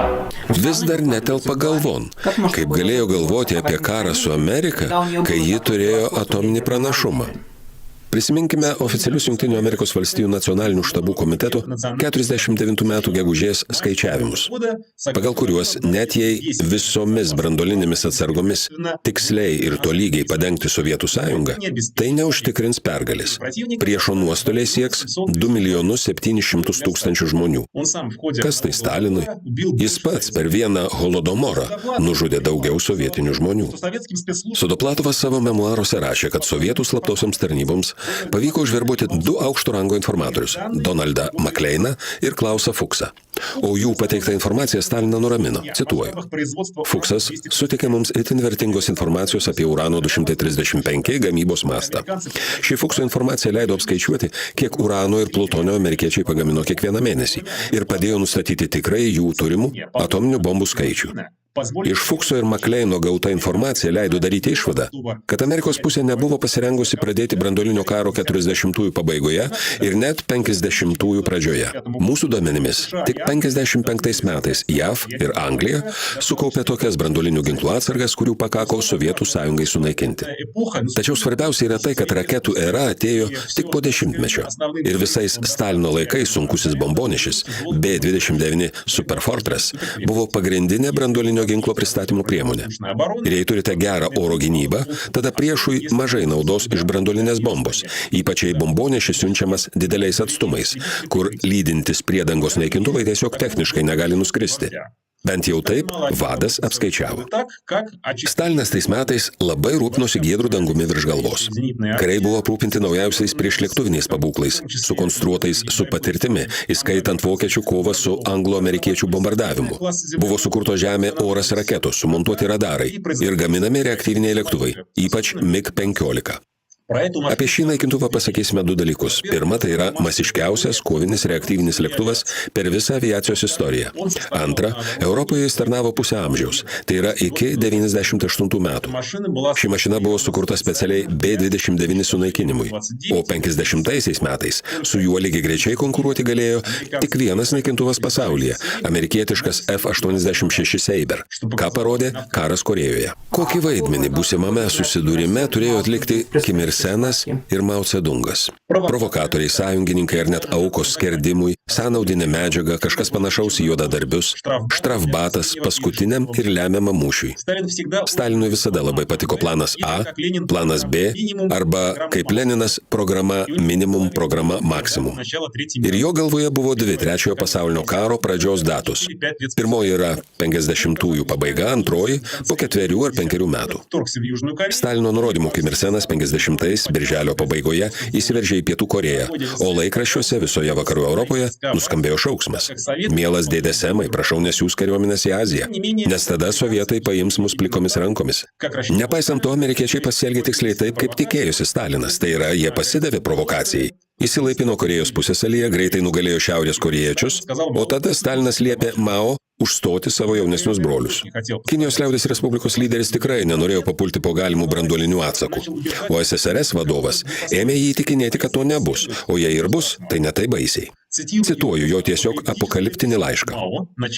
Vis dar netelpa galvon, kaip galėjo galvoti apie karą su Amerika, kai ji turėjo atominį pranašumą. Prisiminkime oficialius Jungtinių Amerikos valstijų nacionalinių štabų komitetų 49 metų gegužės skaičiavimus, pagal kuriuos net jei visomis branduolinėmis atsargomis tiksliai ir tolygiai padengti Sovietų sąjungą, tai neužtikrins pergalės. Priešo nuostoliai sieks 2,7 žmonių. Kas tai Stalinui? Jis pats per vieną holodomorą nužudė daugiau sovietinių žmonių. Sudoplatovas savo memuaruose rašė, kad sovietų slaptosioms tarnyboms pavyko užverbuoti 2 aukšto rango informatorius – Donaldą Makleiną ir Klausą Fuksą. O jų pateiktą informaciją Staliną nuramino. Cituoju. Fuksas suteikė mums itin vertingos informacijos apie urano 235 gamybos mastą. Ši Fukso informacija leido apskaičiuoti, kiek urano ir plutonio amerikiečiai pagamino kiekvieną mėnesį ir padėjo nustatyti tikrai jų turimų atominių bombų skaičių. Iš Fukso ir Makleino gauta informacija leido daryti išvadą, kad Amerikos pusė nebuvo pasirengusi pradėti branduolinio karo 40-ųjų pabaigoje ir net 50-ųjų pradžioje. Mūsų duomenimis, tik 55 metais JAV ir Anglija sukaupė tokias branduolinių ginklų atsargas, kurių pakako Sovietų sąjungai sunaikinti. Tačiau svarbiausia yra tai, kad raketų era atėjo tik po 10-mečio. Ir visais Stalino laikais sunkusis bombonešis B-29 Superfortress buvo pagrindinė branduolinio ginklo pristatymo priemonė. Ir jei turite gerą oro gynybą, tada priešui mažai naudos iš branduolinės bombos, ypač jei bombonešis siunčiamas dideliais atstumais, kur lydintis priedangos naikintuvai tiesiog techniškai negali nuskristi. Bent jau taip vadas apskaičiavo. Stalinas tais metais labai rūpinosi giedrų dangumi virš galvos. Kariai buvo aprūpinti naujausiais priešlėktuviniais pabūklais, sukonstruotais su patirtimi, įskaitant vokiečių kovą su anglo-amerikiečių bombardavimu. Buvo sukurto žemė oras raketos, sumontuoti radarai ir gaminami reaktyviniai lėktuvai, ypač MiG-15. Apie šį naikintuvą pasakysime 2 dalykus. Pirma, tai yra masiškiausias kovinis reaktyvinis lėktuvas per visą aviacijos istoriją. Antra, Europoje jis tarnavo pusę amžiaus, tai yra iki 98 metų. Ši mašina buvo sukurta specialiai B-29 sunaikinimui, o 50 metais su juo lygiai greičiai konkuruoti galėjo tik vienas naikintuvas pasaulyje – amerikietiškas F-86 Sabre, ką parodė karas Korėjoje. Kokį vaidmenį būsimame susidūrime turėjo atlikti Kim Ir Senas ir Mao Cedungas. Provokatoriai, sąjungininkai ar net aukos skerdimui, sąnaudinė medžiaga, kažkas panašaus į juodadarbius, štrafbatas paskutiniam ir lemiamam mūšiui. Stalinui visada labai patiko planas A, planas B arba, kaip Leninas, programa minimum, programa maksimum. Ir jo galvoje buvo 2 Trečiojo pasaulinio karo pradžios datos. Pirmoji yra 50-ųjų pabaiga, antroji po 4 ar 5 metų. Stalino nurodymų Kim Ir Senas 50-ais birželio pabaigoje įsiveržė į Pietų Korėją, o laikraščiuose visoje vakarų Europoje nuskambėjo šauksmas. Mielas dėdė Semai, prašau nesiųsk kariuomenės į Aziją, nes tada sovietai paims mus plikomis rankomis. Nepaisant to, amerikiečiai pasielgė tiksliai taip, kaip tikėjosi Stalinas, tai yra, jie pasidavė provokacijai. Įsilaipino Korėjos pusiasalyje, greitai nugalėjo šiaurės korėjiečius, o tada Stalinas liepė Mao užstoti savo jaunesnius brolius. Kinijos liaudės Respublikos lyderis tikrai nenorėjo papulti po galimų branduolinių atsakų, o SSRS vadovas ėmė jį įtikinėti, kad to nebus, o jei ir bus, tai ne tai baisiai. Cituoju jo tiesiog apokaliptinį laišką.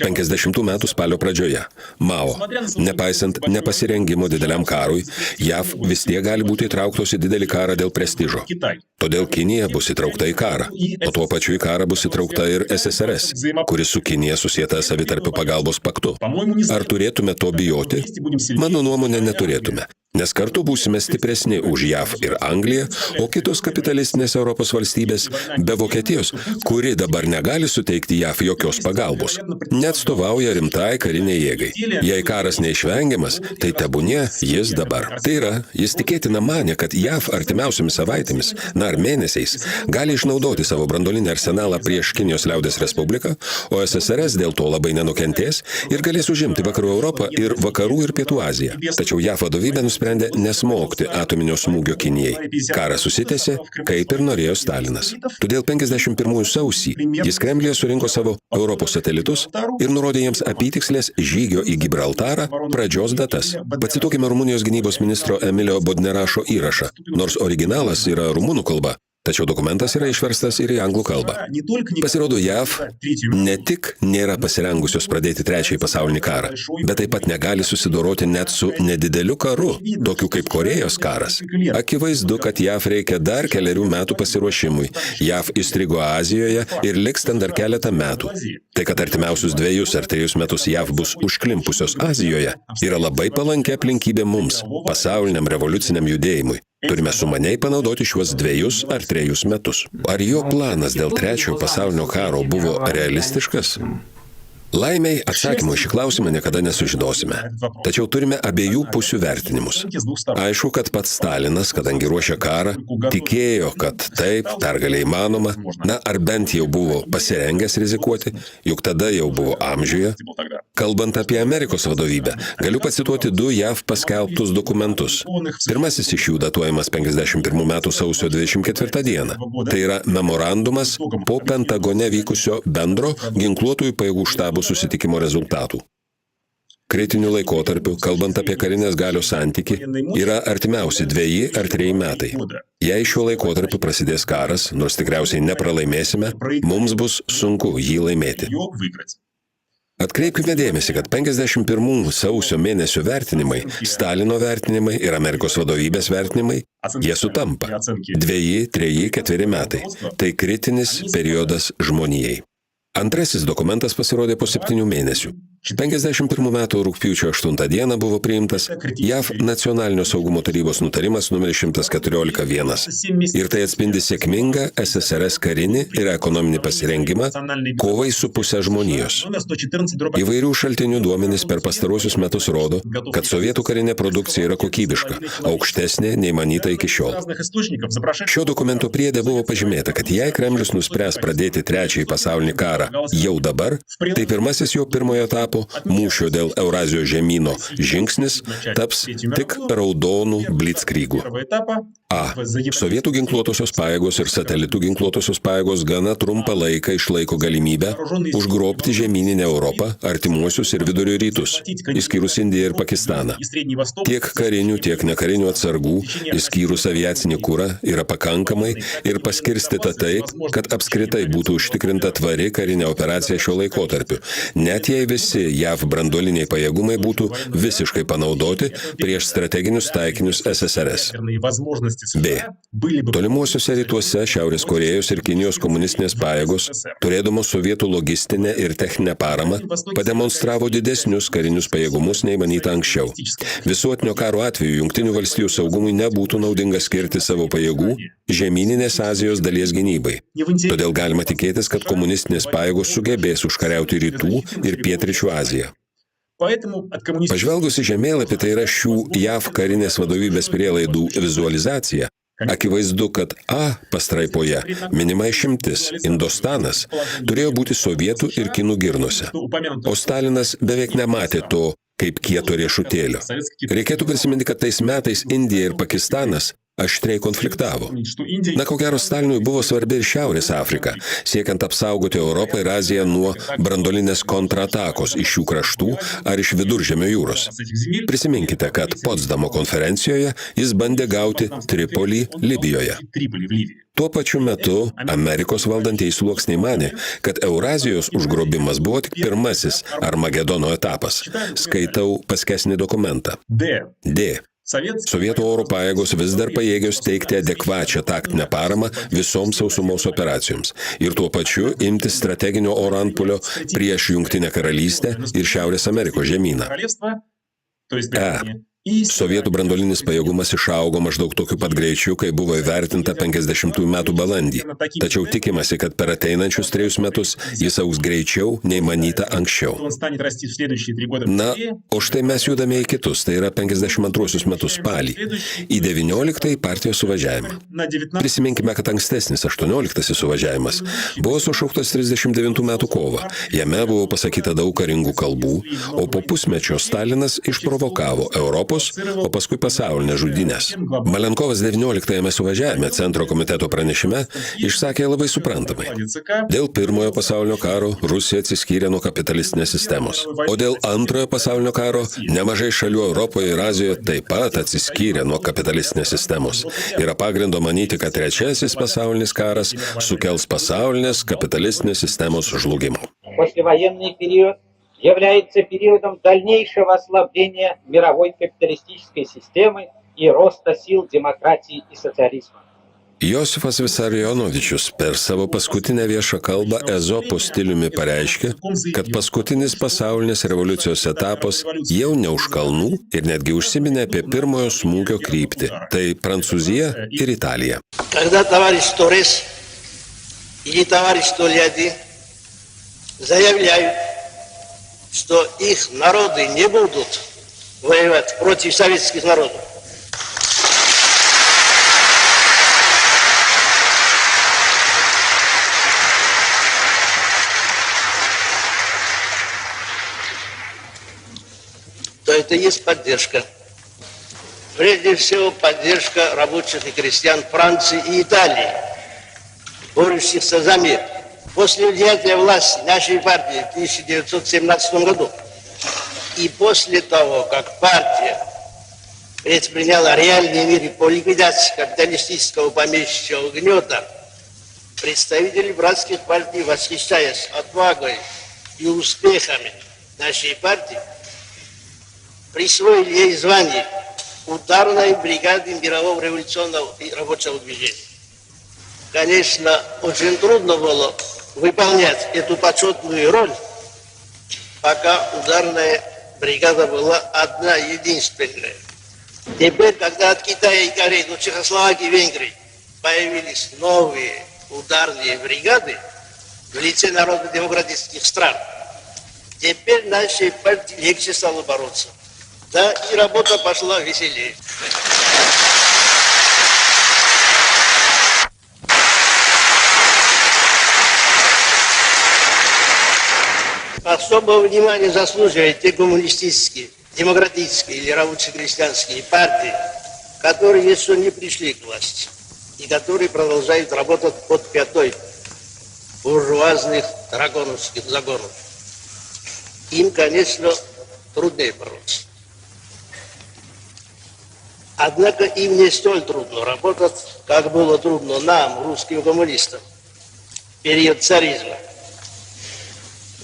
50 metų spalio pradžioje. Mao, nepaisant nepasirengimo dideliam karui, JAV vis tiek gali būti įtrauktos į didelį karą dėl prestižo. Todėl Kinija bus įtraukta į karą, o tuo pačiu į karą bus įtraukta ir SSRS, kuris su Kinija susieta savitarpio pagalbos paktu. Ar turėtume to bijoti? Mano nuomonė, neturėtume. Nes kartu būsime stipresni už JAV ir Angliją, o kitos kapitalistinės Europos valstybės, be Vokietijos, kuri dabar negali suteikti JAV jokios pagalbos, neatstovauja rimtai kariniai jėgai. Jei karas neišvengiamas, tai tebūnie jis dabar. Tai yra, jis tikėtina manė, kad JAV artimiausiomis savaitėmis, ar mėnesiais, gali išnaudoti savo branduolinį arsenalą prieš Kinijos liaudės Respubliką, o SSRS dėl to labai nenukentės ir galės užimti Vakarų Europą ir Vakarų ir Pietų Aziją. Tačiau JAV vadovybė nusprendė nesmogti atominio smūgio Kinijai. Karas susitęsė, kaip ir norėjo Stalinas. Todėl 51 sausį jis Kremliuje surinko savo Europos satelitus ir nurodė jiems apytikslės žygio į Gibraltarą pradžios datas. Pacituokime Rumunijos gynybos ministro Emilio Bodnerašo įrašą, nors originalas yra rumunų kalba. Tačiau dokumentas yra išverstas ir į anglų kalbą. Pasirodo, JAV ne tik nėra pasirengusios pradėti trečiąjį pasaulinį karą, bet taip pat negali susidoroti net su nedideliu karu, tokiu kaip Korėjos karas. Akivaizdu, kad JAV reikia dar kelerių metų pasiruošimui. JAV įstrigo Azijoje ir liks ten dar keletą metų. Tai, kad artimiausius 2 ar 3 metus JAV bus užklimpusios Azijoje, yra labai palanki aplinkybė mums, pasauliniam revoliuciniam judėjimui. Turime sumaniai panaudoti šiuos 2 ar 3 metus. Ar jo planas dėl trečiojo pasaulinio karo buvo realistiškas? Laimiai, atsakymo šį klausimą niekada nesužinosime. Tačiau turime abiejų pusių vertinimus. Aišku, kad pats Stalinas, kadangi ruošė karą, tikėjo, kad taip, pergalė įmanoma, ar bent jau buvo pasirengęs rizikuoti, juk tada jau buvo amžiuje. Kalbant apie Amerikos vadovybę, galiu pacituoti 2 JAV paskelbtus dokumentus. Pirmasis iš jų datuojamas 51 metų sausio 24 dieną. Tai yra memorandumas po Pentagone vykusio bendro ginkluotųjų pajėgų štabų susitikimo rezultatų. Kritiniu laikotarpiu, kalbant apie karinės galios santykį, yra artimiausi 2 ar 3 metai. Jei šiuo laikotarpiu prasidės karas, nors tikriausiai nepralaimėsime, mums bus sunku jį laimėti. Atkreipkime dėmesį, kad 51 sausio mėnesio vertinimai, Stalino vertinimai ir Amerikos vadovybės vertinimai, jie sutampa. 2, 3, 4 metai. Tai kritinis periodas žmonijai. Antrasis dokumentas pasirodė po 7 mėnesių. 51 metų rugpjūčio 8 dieną buvo priimtas JAV Nacionalinio saugumo tarybos nutarimas numeris 114.1 ir tai atspindi sėkmingą SSRS karinį ir ekonominį pasirengimą kovai su pusė žmonijos. Įvairių šaltinių duomenys per pastaruosius metus rodo, kad sovietų karinė produkcija yra kokybiška, aukštesnė nei manyta iki šiol. Šio dokumento priede buvo pažymėta, kad jei Kremlius nuspręs pradėti trečiąjį pasaulinį karą jau dabar, tai pirmasis jo pirmojo etapo mūšio dėl Eurazijos žemyno žingsnis taps tik raudonų blitzkrygų. A. Sovietų ginkluotosios pajėgos ir satelitų ginkluotosios pajėgos gana trumpą laiką išlaiko galimybę užgrobti žemyninę Europą, artimuosius ir vidurio rytus, išskyrus Indiją ir Pakistaną. Tiek karinių, tiek nekarinių atsargų, išskyrus aviacinį kurą, yra pakankamai ir paskirstyta taip, kad apskritai būtų užtikrinta tvari karinė operacija šiuo laikotarpiu, net jei visi JAV branduoliniai pajėgumai būtų visiškai panaudoti prieš strateginius taikinius SSRS. B. Tolimuosiuose rytuose Šiaurės Korėjos ir Kinijos komunistinės pajėgos, turėdamos sovietų logistinę ir techninę paramą, pademonstravo didesnius karinius pajėgumus nei manyta anksčiau. Visuotinio karo atveju Jungtinių valstijų saugumui nebūtų naudinga skirti savo pajėgų žemyninės Azijos dalies gynybai. Todėl galima tikėtis, kad komunistinės pajėgos sugebės užkariauti rytų ir pietryčių Aziją. Pažvelgus į žemėlapį, tai yra šių JAV karinės vadovybės prielaidų vizualizacija, akivaizdu, kad A pastraipoje minima išimtis Indostanas turėjo būti sovietų ir kinų girnose, o Stalinas beveik nematė to kaip kieto riešutėlio. Reikėtų prisiminti, kad tais metais Indija ir Pakistanas aštriai konfliktavo. Na, ko gero, Stalinui buvo svarbi ir Šiaurės Afrika, siekiant apsaugoti Europą ir Aziją nuo branduolinės kontratakos iš šių kraštų ar iš Viduržemio jūros. Prisiminkite, kad Potsdamo konferencijoje jis bandė gauti Tripolį Libijoje. Tuo pačiu metu Amerikos valdantieji sluoksniai manė, kad Eurazijos užgrobimas buvo tik pirmasis Armagedono etapas. Skaitau paskesnį dokumentą. D. Sovietų oro pajėgos vis dar pajėgios teikti adekvačią taktinę paramą visoms sausumos operacijoms ir tuo pačiu imtis strateginio oro antpuolio prieš Jungtinę karalystę ir Šiaurės Amerikos žemyną. Sovietų branduolinis pajėgumas išaugo maždaug tokiu pat greičiu, kai buvo įvertinta 50 metų balandį. Tačiau tikimasi, kad per ateinančius 3 metus jis augs greičiau, nei manyta anksčiau. Na, o štai mes judame į kitus, tai yra 52 metus spalį, į 19 partijos suvažiavimą. Prisiminkime, kad ankstesnis 18 suvažiavimas buvo sušauktas 39 metų kovą. Jame buvo pasakyta daug karingų kalbų, o po pusmečio Stalinas išprovokavo Europos, o paskui pasaulinės žudynės. Malenkovas 19-ame suvažiavime Centro komiteto pranešime išsakė labai suprantamai. Dėl Pirmojo pasaulinio karo Rusija atsiskyrė nuo kapitalistinės sistemos. O dėl Antrojo pasaulinio karo nemažai šalių Europoje ir Azijoje taip pat atsiskyrė nuo kapitalistinės sistemos. Yra pagrindo manyti, kad Trečiasis pasaulinis karas sukels pasaulinės kapitalistinės sistemos žlugimo. Послевоенный период является периодом дальнейшего ослабления мировой капиталистической системы и роста сил демократии и социализма. Josifas Visarionovičius per savo paskutinę viešą kalbą Ezopo stiliumi pareiškė, kad paskutinis pasaulinės revoliucijos etapas jau ne už kalnų ir netgi užsiminė apie pirmojo smūgio kryptį – tai Prancūzija ir Italija. Когда товарищ Торрес или товарищ Тольятти заявляют, что их народы не будут воевать против советских народов. То это есть поддержка. Прежде всего, поддержка рабочих и крестьян Франции и Италии, борющихся за мир. После взятия власти нашей партии в 1917 году и после того, как партия предприняла реальные меры по ликвидации капиталистического помещичьего гнета, представители братских партий, восхищаясь отвагой и успехами нашей партии, присвоили ей звание ударной бригады мирового революционного и рабочего движения. Конечно, очень трудно было выполнять эту почетную роль, пока ударная бригада была одна единственная. Теперь, когда от Китая и Кореи до Чехословакии и Венгрии появились новые ударные бригады в лице народно-демократических стран, теперь нашей партии легче стало бороться. Да, и работа пошла веселее. Особого внимания заслуживают те коммунистические, демократические или рабоче-крестьянские партии, которые еще не пришли к власти и которые продолжают работать под пятой буржуазных драконовских загонов. Им, конечно, труднее бороться. Однако им не столь трудно работать, как было трудно нам, русским коммунистам, в период царизма,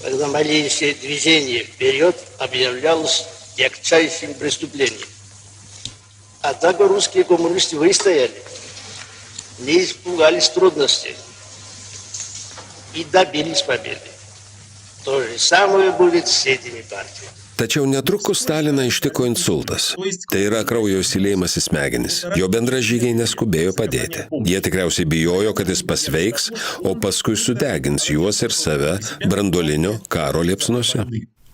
когда малейшее движение вперед объявлялось ярчайшим преступлением. Однако русские коммунисты выстояли, не испугались трудностей и добились победы. То же самое будет с этими партиями. Tačiau netrukus Staliną ištiko insultas. Tai yra kraujo įsiliejimas į smegenis. Jo bendražygiai neskubėjo padėti. Jie tikriausiai bijojo, kad jis pasveiks, o paskui sudegins juos ir save branduolinio karo liepsnose.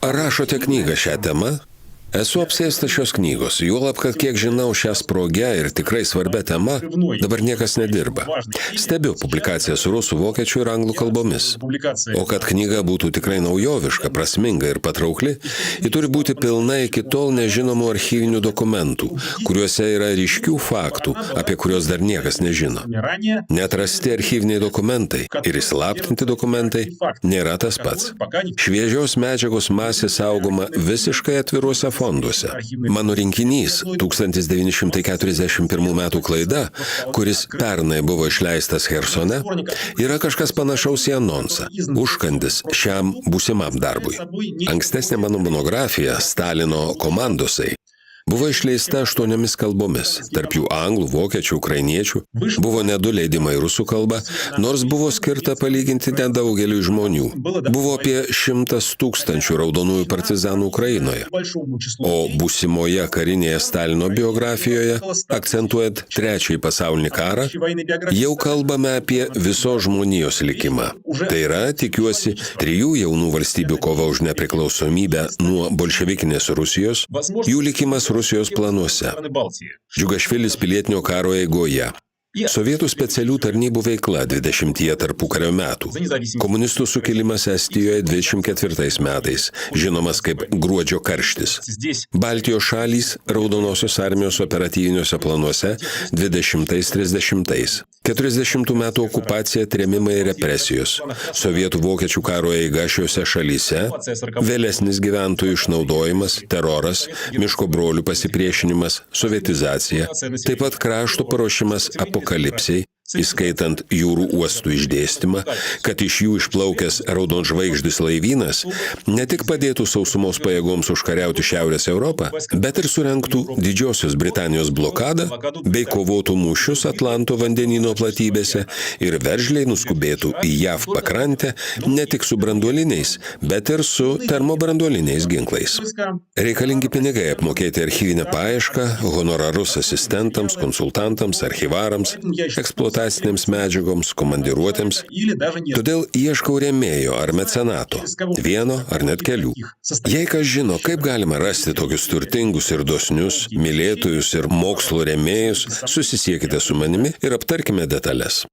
Ar rašote knygą šią temą? Esu apsėstas šios knygos, juolab, kad kiek žinau šią sprogę ir tikrai svarbia tema, dabar niekas nedirba. Stebiu publikacijas rusų, vokiečių ir anglų kalbomis. O kad knyga būtų tikrai naujoviška, prasminga ir patraukli, ji turi būti pilna iki tol nežinomų archyvinių dokumentų, kuriuose yra ryškių faktų, apie kuriuos dar niekas nežino. Neatrasti archyviniai dokumentai ir įslaptinti dokumentai nėra tas pats. Šviežios medžiagos masė saugoma visiškai atviruose fonduose. Mano rinkinys 1941 metų klaida, kuris pernai buvo išleistas Chersone, yra kažkas panašaus į anonsą, užkandis šiam būsimam darbui. Ankstesnė mano monografija Stalino komandosai buvo išleista 8 kalbomis, tarp jų anglų, vokiečių, ukrainiečių, buvo ne 2 leidimai rusų kalba, nors buvo skirta palyginti nedaugeliui žmonių. Buvo apie 100 000 raudonųjų partizanų Ukrainoje. O būsimoje karinėje Stalino biografijoje, akcentuojant Trečiąjį pasaulinį karą, jau kalbame apie visos žmonijos likimą. Tai yra, tikiuosi, 3 jaunų valstybių kova už nepriklausomybę nuo bolševikinės Rusijos, jų likimas Rusijos planuose. Džiugašvilis pilietinio karo eigoje. Sovietų specialių tarnybų veikla 20 tarpukario metų. Komunistų sukilimas Estijoje 24 metais, žinomas kaip Gruodžio karštis. Baltijos šalys Raudonosios armijos operatyviniuose planuose 20-30. 40 metų okupacija, trėmimai ir represijos. Sovietų vokiečių karo eiga šiuose šalyse, vėlesnis gyventojų išnaudojimas, teroras, miško brolių pasipriešinimas, sovietizacija, taip pat krašto paruošimas apokalipsiai, įskaitant jūrų uostų išdėstymą, kad iš jų išplaukęs raudonžvaigždis laivynas ne tik padėtų sausumos pajėgoms užkariauti Šiaurės Europą, bet ir surengtų Didžiosios Britanijos blokadą bei kovotų mūšius Atlanto vandenyno platybėse ir veržliai nuskubėtų į JAV pakrantę ne tik su branduoliniais, bet ir su termobranduoliniais ginklais. Reikalingi pinigai apmokėti archyvinę paiešką, honorarus asistentams, konsultantams, archyvarams, eksploatacinėms medžiagoms, komandiruotėms. Todėl ieškau rėmėjo ar mecenato, vieno ar net kelių. Jei kas žino, kaip galima rasti tokius turtingus ir dosnius, mylėtojus ir mokslo rėmėjus, susisiekite su manimi ir aptarkime detalės.